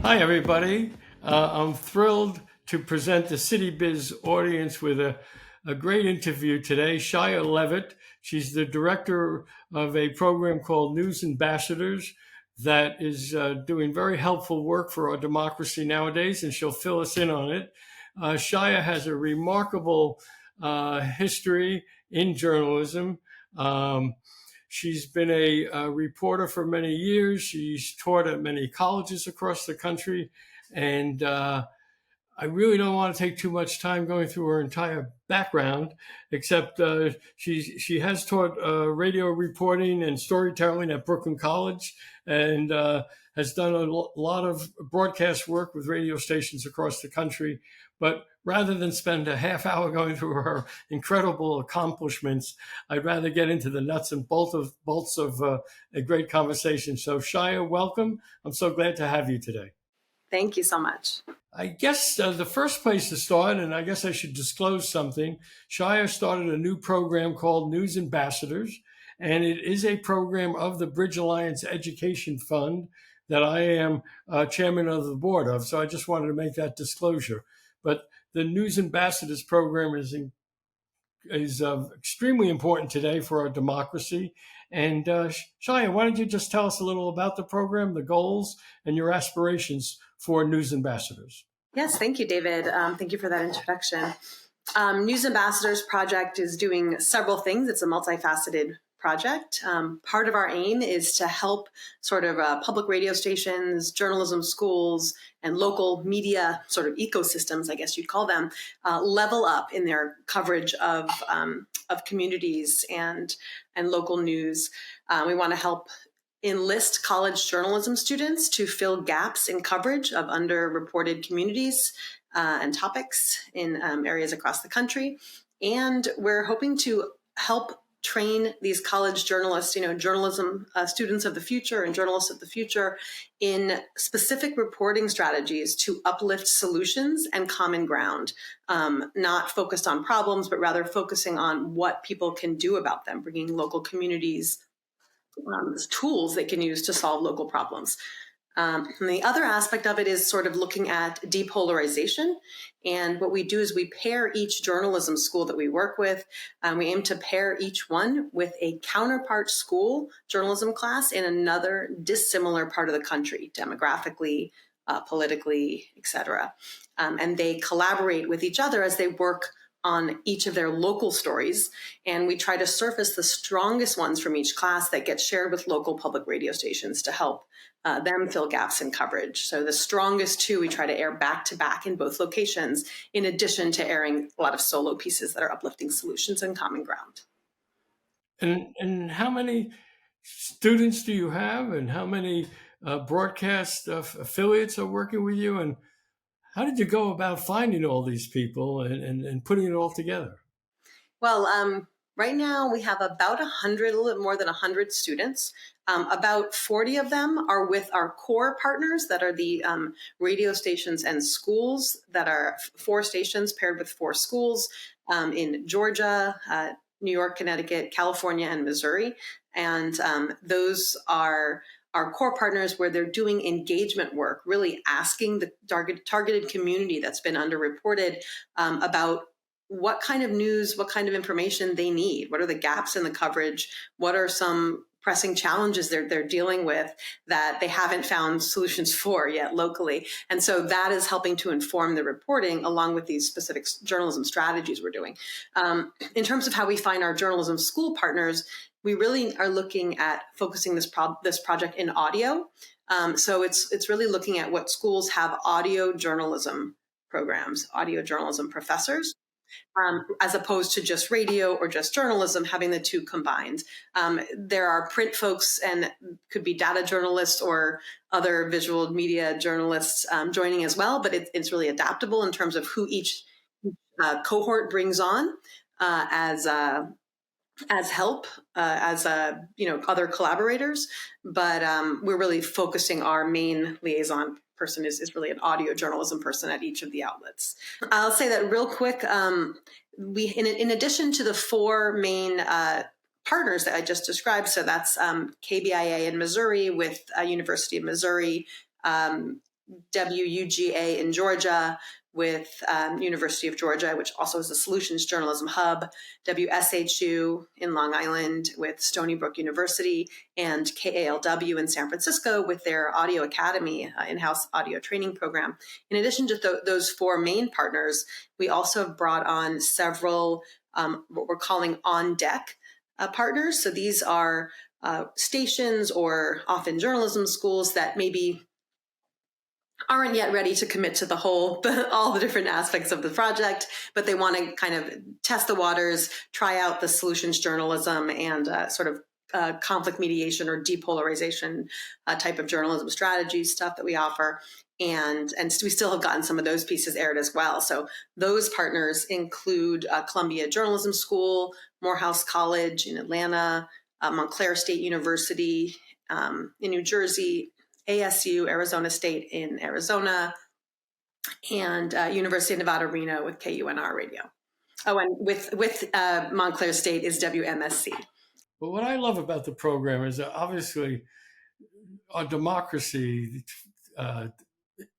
Hi, everybody. I'm thrilled to present the City Biz audience with a great interview today. Shia Levitt, she's the director of a program called News Ambassadors that is doing very helpful work for our democracy nowadays, and she'll fill us in on it. Shia has a remarkable history in journalism. Um, She's been a reporter for many years. She's taught at many colleges across the country. And I really don't want to take too much time going through her entire background, except she has taught radio reporting and storytelling at Brooklyn College, and has done a lot of broadcast work with radio stations across the country. But rather than spend a half hour going through her incredible accomplishments, I'd rather get into the nuts and bolts of a great conversation. So, Shia, welcome. I'm so glad to have you today. Thank you so much. I guess the first place to start, and I guess I should disclose something, Shia started a new program called News Ambassadors, and it is a program of the Bridge Alliance Education Fund that I am chairman of the board of. So I just wanted to make that disclosure. But the News Ambassadors program is extremely important today for our democracy. And Shia, why don't you just tell us a little about the program, the goals, and your aspirations for News Ambassadors? Yes, thank you, David. Thank you for that introduction. News Ambassadors Project is doing several things. It's a multifaceted project. Part of our aim is to help sort of public radio stations, journalism schools, and local media sort of ecosystems, I guess you'd call them, level up in their coverage of communities and local news. We want to help enlist college journalism students to fill gaps in coverage of underreported communities and topics in areas across the country. And we're hoping to help train these college journalists, journalism students of the future and journalists of the future in specific reporting strategies to uplift solutions and common ground, not focused on problems, but rather focusing on what people can do about them, bringing local communities tools they can use to solve local problems. And the other aspect of it is sort of looking at depolarization. And what we do is we pair each journalism school that we work with. We aim to pair each one with a counterpart school journalism class in another dissimilar part of the country, demographically, politically, et cetera. And they collaborate with each other as they work on each of their local stories. And we try to surface the strongest ones from each class that get shared with local public radio stations to help them fill gaps in coverage. So the strongest two we try to air back to back in both locations, in addition to airing a lot of solo pieces that are uplifting solutions and common ground. And how many students do you have, and how many broadcast affiliates are working with you, and how did you go about finding all these people and putting it all together? Well, right now we have about 100, a little more than 100 students. About 40 of them are with our core partners that are the radio stations and schools that are 4 stations paired with 4 schools in Georgia, New York, Connecticut, California, and Missouri. And those are our core partners where they're doing engagement work, really asking the targeted community that's been underreported about what kind of news, what kind of information they need. What are the gaps in the coverage? What are some pressing challenges they're dealing with that they haven't found solutions for yet locally? And so that is helping to inform the reporting along with these specific journalism strategies we're doing. In terms of how we find our journalism school partners, we really are looking at focusing this project in audio. So it's really looking at what schools have audio journalism programs, audio journalism professors, as opposed to just radio or just journalism, having the two combined. There are print folks and could be data journalists or other visual media journalists joining as well, but it's really adaptable in terms of who each cohort brings on as help, as other collaborators. But we're really focusing our main liaison person is really an audio journalism person at each of the outlets. I'll say that real quick. We, in addition to the 4 main partners that I just described, so that's KBIA in Missouri with University of Missouri, WUGA in Georgia, with University of Georgia, which also is a solutions journalism hub, WSHU in Long Island with Stony Brook University, and KALW in San Francisco with their Audio Academy in-house audio training program. In addition to those four main partners, we also have brought on several what we're calling on-deck partners. So these are stations or often journalism schools that maybe aren't yet ready to commit to all the different aspects of the project, but they want to kind of test the waters, try out the solutions journalism and sort of conflict mediation or depolarization type of journalism strategy stuff that we offer. And we still have gotten some of those pieces aired as well. So those partners include Columbia Journalism School, Morehouse College in Atlanta, Montclair State University in New Jersey, ASU, Arizona State in Arizona, and University of Nevada, Reno with KUNR Radio. Oh, and with Montclair State is WMSC. But what I love about the program is that obviously our democracy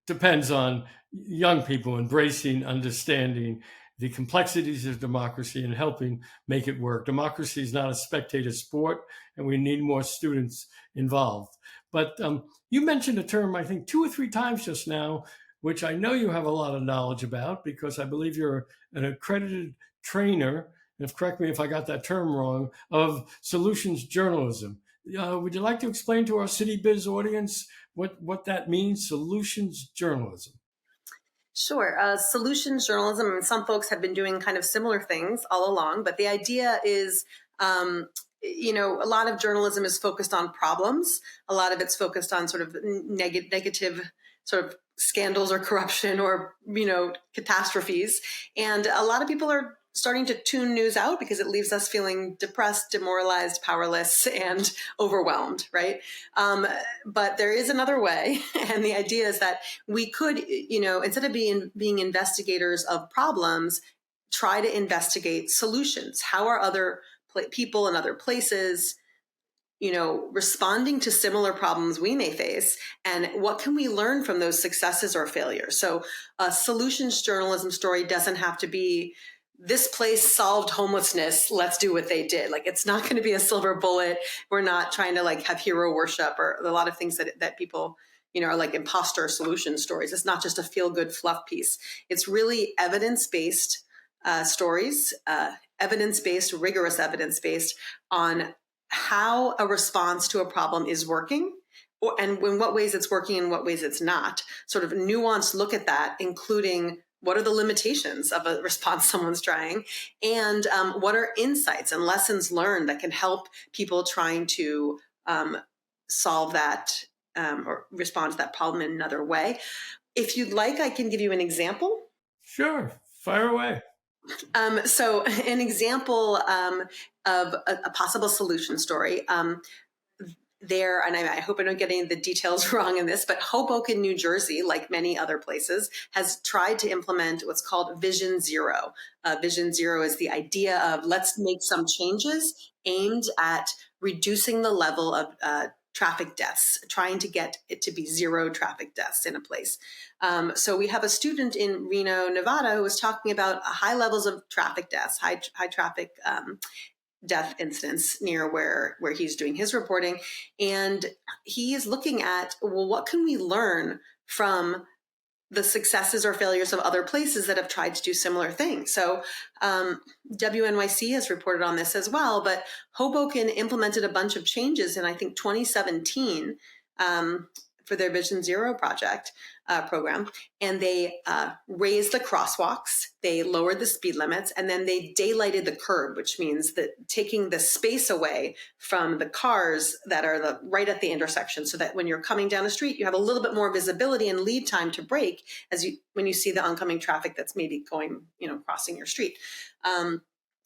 depends on young people embracing, understanding the complexities of democracy and helping make it work. Democracy is not a spectator sport, and we need more students involved. But you mentioned a term, I think, 2 or 3 times just now, which I know you have a lot of knowledge about because I believe you're an accredited trainer, and correct me if I got that term wrong, of solutions journalism. Would you like to explain to our City Biz audience what that means, solutions journalism? Sure. Solutions journalism, and some folks have been doing kind of similar things all along, but the idea is, a lot of journalism is focused on problems. A lot of it's focused on sort of negative sort of scandals or corruption or, catastrophes. And a lot of people are starting to tune news out because it leaves us feeling depressed, demoralized, powerless, and overwhelmed, right? But there is another way. And the idea is that we could, instead of being investigators of problems, try to investigate solutions. How are other people in other places, responding to similar problems we may face, and what can we learn from those successes or failures? So a solutions journalism story doesn't have to be, this place solved homelessness, let's do what they did. Like, it's not going to be a silver bullet. We're not trying to have hero worship or a lot of things that people, are like imposter solution stories. It's not just a feel good fluff piece. It's really evidence-based stories, evidence-based, rigorous evidence-based on how a response to a problem is working, and in what ways it's working and what ways it's not. Sort of nuanced look at that, including what are the limitations of a response someone's trying, and what are insights and lessons learned that can help people trying to solve that or respond to that problem in another way. If you'd like, I can give you an example. Sure, fire away. So an example of a possible solution story there, and I hope I don't get any of the details wrong in this, but Hoboken, New Jersey, like many other places, has tried to implement what's called Vision Zero. Vision Zero is the idea of let's make some changes aimed at reducing the level of traffic deaths, trying to get it to be zero traffic deaths in a place. So we have a student in Reno, Nevada, who was talking about high levels of traffic deaths, high traffic death incidents near where he's doing his reporting. And he is looking at, well, what can we learn from the successes or failures of other places that have tried to do similar things? So WNYC has reported on this as well, but Hoboken implemented a bunch of changes in, I think, 2017 for their Vision Zero project program. And they raised the crosswalks, they lowered the speed limits, and then they daylighted the curb, which means that taking the space away from the cars that are right at the intersection, so that when you're coming down the street, you have a little bit more visibility and lead time to brake when you see the oncoming traffic that's maybe going, crossing your street.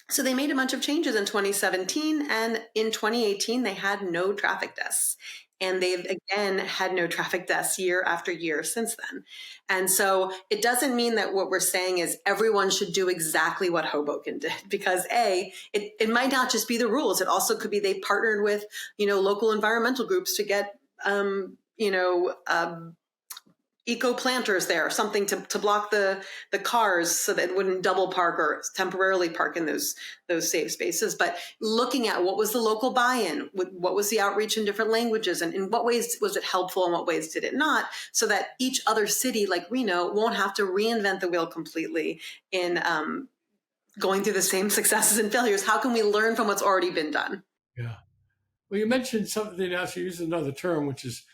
So they made a bunch of changes in 2017, and in 2018, they had no traffic deaths. And they've, again, had no traffic deaths year after year since then. And so it doesn't mean that what we're saying is everyone should do exactly what Hoboken did, because it might not just be the rules. It also could be they partnered with, local environmental groups to get, eco planters there, something to block the cars so that it wouldn't double park or temporarily park in those safe spaces. But looking at what was the local buy-in, what was the outreach in different languages, and in what ways was it helpful, and what ways did it not, so that each other city like Reno won't have to reinvent the wheel completely in going through the same successes and failures. How can we learn from what's already been done? Yeah. Well, you mentioned something else. You used another term, which is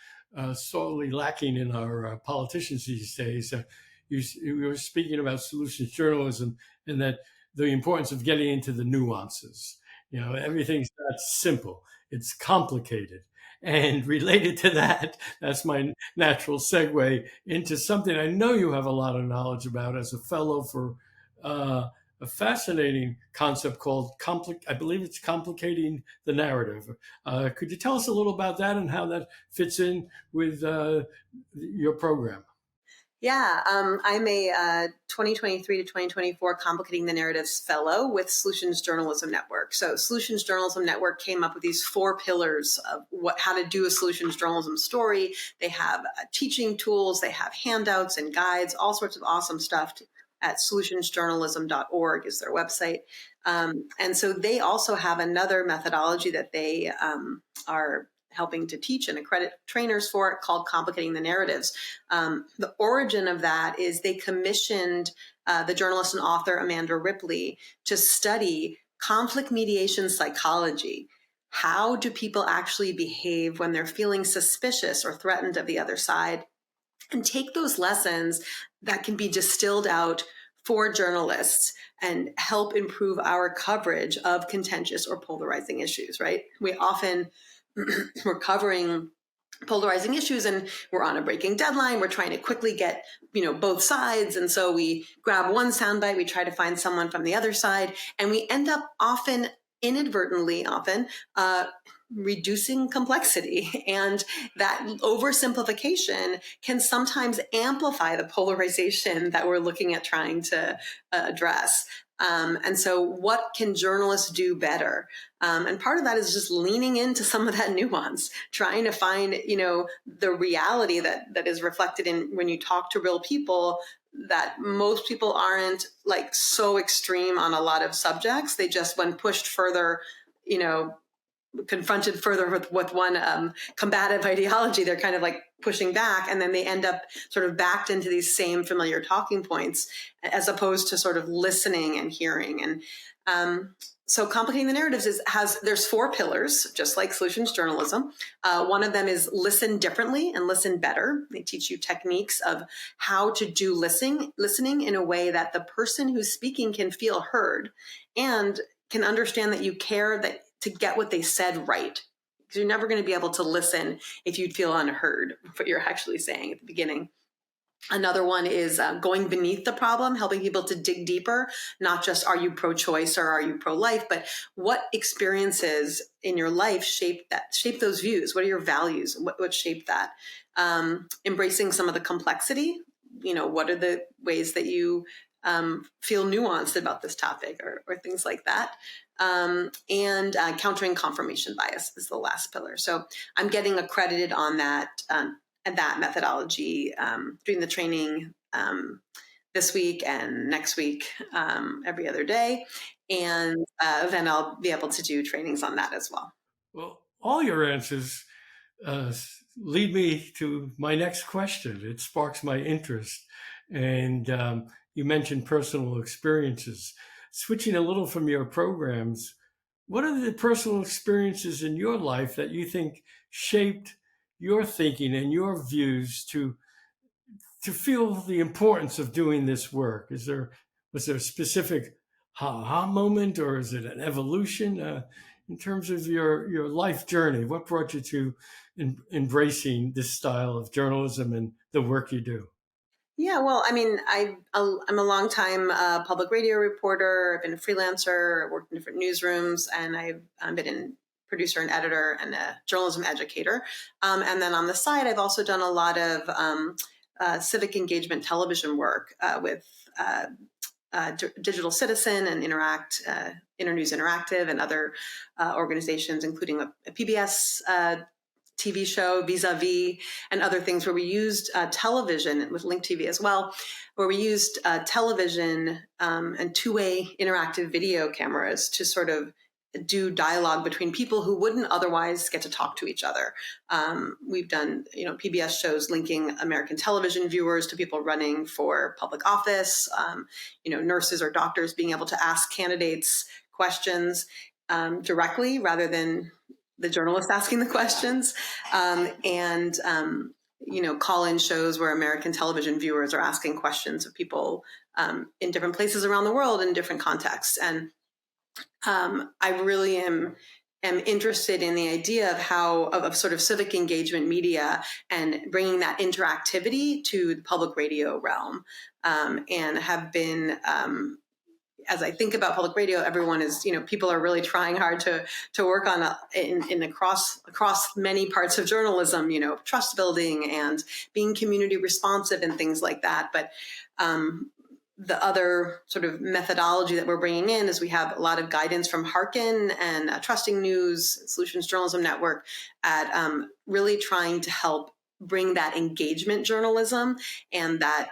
sorely lacking in our politicians these days. You were speaking about solutions journalism and that the importance of getting into the nuances. You know, everything's not simple; it's complicated. And related to that, that's my natural segue into something I know you have a lot of knowledge about as a fellow for uh, a fascinating concept called I believe it's complicating the narrative. Could you tell us a little about that and how that fits in with your program? Yeah, I'm a 2023 to 2024 Complicating the Narratives Fellow with Solutions Journalism Network. So Solutions Journalism Network came up with these 4 pillars of how to do a solutions journalism story. They have teaching tools, they have handouts and guides, all sorts of awesome stuff at solutionsjournalism.org is their website. And so they also have another methodology that they are helping to teach and accredit trainers for it called Complicating the Narratives. The origin of that is they commissioned the journalist and author Amanda Ripley to study conflict mediation psychology. How do people actually behave when they're feeling suspicious or threatened of the other side? And take those lessons that can be distilled out for journalists and help improve our coverage of contentious or polarizing issues, right? We often we're covering polarizing issues and we're on a breaking deadline. We're trying to quickly get, both sides. And so we grab one soundbite, we try to find someone from the other side, and we end up inadvertently reducing complexity. And that oversimplification can sometimes amplify the polarization that we're looking at trying to address. And so what can journalists do better? And part of that is just leaning into some of that nuance, trying to find, the reality that is reflected in when you talk to real people, that most people aren't like so extreme on a lot of subjects. They just, when pushed further, confronted further with one combative ideology, they're kind of like pushing back, and then they end up sort of backed into these same familiar talking points as opposed to sort of listening and hearing. And so Complicating the Narratives there's 4 pillars, just like solutions journalism. One of them is listen differently and listen better. They teach you techniques of how to do listening in a way that the person who's speaking can feel heard and can understand that you care, that to get what they said right. Because you're never going to be able to listen if you feel unheard what you're actually saying at the beginning. Another one is going beneath the problem, helping people to dig deeper, not just are you pro-choice or are you pro-life, but what experiences in your life shape those views? What are your values? What shaped that? Embracing some of the complexity. What are the ways that you feel nuanced about this topic or things like that? And countering confirmation bias is the last pillar. So I'm getting accredited on that and that methodology, doing the training this week and next week, every other day. And then I'll be able to do trainings on that as well. Well, all your answers uh, lead me to my next question. It sparks my interest. And you mentioned personal experiences. Switching a little from your programs, what are the personal experiences in your life that you think shaped your thinking and your views to feel the importance of doing this work? Was there a specific ha moment, or is it an evolution in terms of your life journey? What brought you to embracing this style of journalism and the work you do? Yeah, well, I mean, I'm a longtime public radio reporter. I've been a freelancer, worked in different newsrooms, and I've been a producer and editor and a journalism educator. And then on the side, I've also done a lot of civic engagement television work with Digital Citizen and Internews Interactive and other organizations, including a PBS TV show Vis-a-Vis and other things where we used television with Link TV as well, where we used television and two-way interactive video cameras to sort of do dialogue between people who wouldn't otherwise get to talk to each other. We've done, PBS shows linking American television viewers to people running for public office, nurses or doctors being able to ask candidates questions directly rather than the journalist asking the questions, and call-in shows where American television viewers are asking questions of people in different places around the world in different contexts. And I really am interested in the idea of how of sort of civic engagement media and bringing that interactivity to the public radio realm, and have been. As I think about public radio, everyone is, people are really trying hard to work on in across many parts of journalism, trust building and being community responsive and things like that. But the other sort of methodology that we're bringing in is we have a lot of guidance from Harkin and Trusting News, Solutions Journalism Network, at really trying to help bring that engagement journalism and that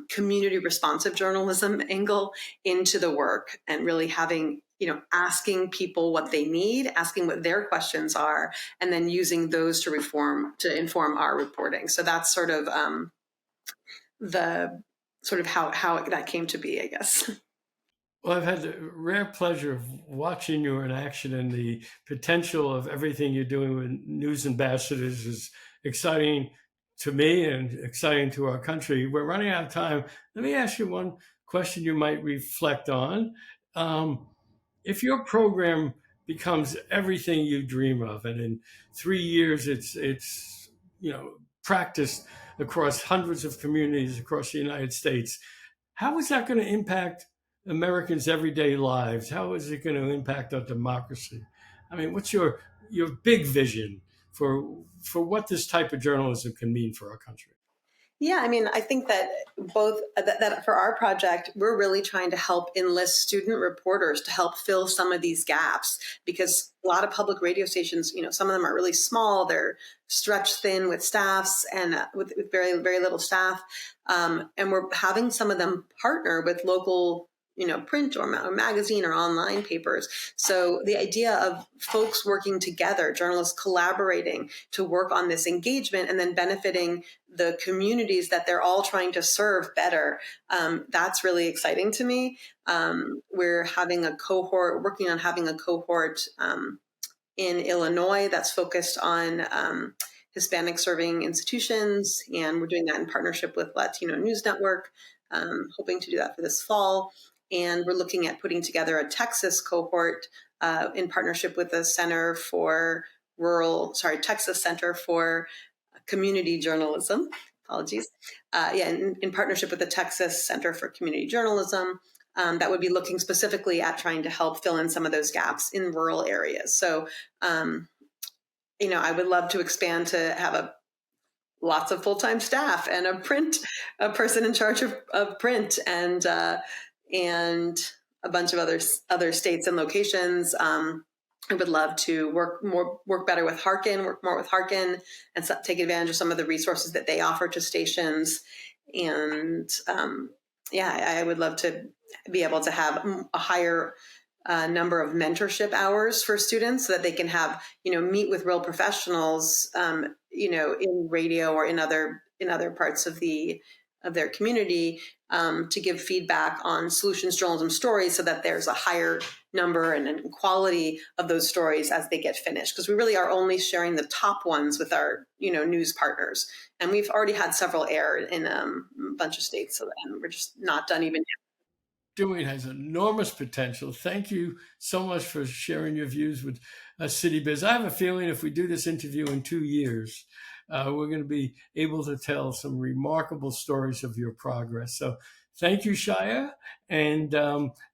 community responsive journalism angle into the work, and really having, asking people what they need, asking what their questions are, and then using those to inform our reporting. So that's sort of how that came to be, I guess. Well, I've had the rare pleasure of watching you in action, and the potential of everything you're doing with News Ambassadors is exciting to me and exciting to our country. We're running out of time. Let me ask you one question you might reflect on. If your program becomes everything you dream of, and in 3 years it's practiced across hundreds of communities across the United States, how is that going to impact Americans' everyday lives? How is it going to impact our democracy? I mean, what's your big vision for what this type of journalism can mean for our country? Yeah, I mean, I think that that for our project, we're really trying to help enlist student reporters to help fill some of these gaps, because a lot of public radio stations, some of them are really small. They're stretched thin with staffs and with very, very little staff. And we're having some of them partner with local print or magazine or online papers. So the idea of folks working together, journalists collaborating to work on this engagement and then benefiting the communities that they're all trying to serve better, that's really exciting to me. We're having working on having a cohort in Illinois that's focused on Hispanic serving institutions, and we're doing that in partnership with Latino News Network, hoping to do that for this fall. And we're looking at putting together a Texas cohort in partnership with the Texas Center for Community Journalism. Apologies. In partnership with the Texas Center for Community Journalism, that would be looking specifically at trying to help fill in some of those gaps in rural areas. So, I would love to expand to have lots of full-time staff and a person in charge of print, and a bunch of other states and locations. I would love to work better with Harkin, work more with Harkin, and take advantage of some of the resources that they offer to stations. And I would love to be able to have a higher number of mentorship hours for students, so that they can have, meet with real professionals, in radio or in other parts of their community, to give feedback on solutions journalism stories, so that there's a higher number and quality of those stories as they get finished. Because we really are only sharing the top ones with our, news partners. And we've already had several air in a bunch of states, and we're just not done even yet. Doing has enormous potential. Thank you so much for sharing your views with CityBiz. I have a feeling if we do this interview in 2 years, we're going to be able to tell some remarkable stories of your progress. So thank you, Shia. And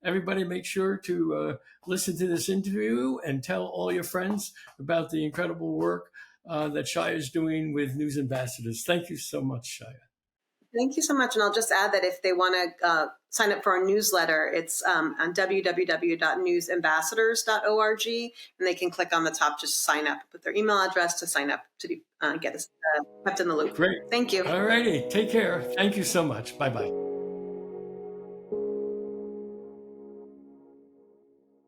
everybody make sure to listen to this interview and tell all your friends about the incredible work that Shia is doing with News Ambassadors. Thank you so much, Shia. Thank you so much. And I'll just add that if they want to sign up for our newsletter, it's on www.newsambassadors.org, and they can click on the top, just sign up, put their email address to sign up to be, get us kept in the loop. Great. Thank you. All righty. Take care. Thank you so much. Bye-bye.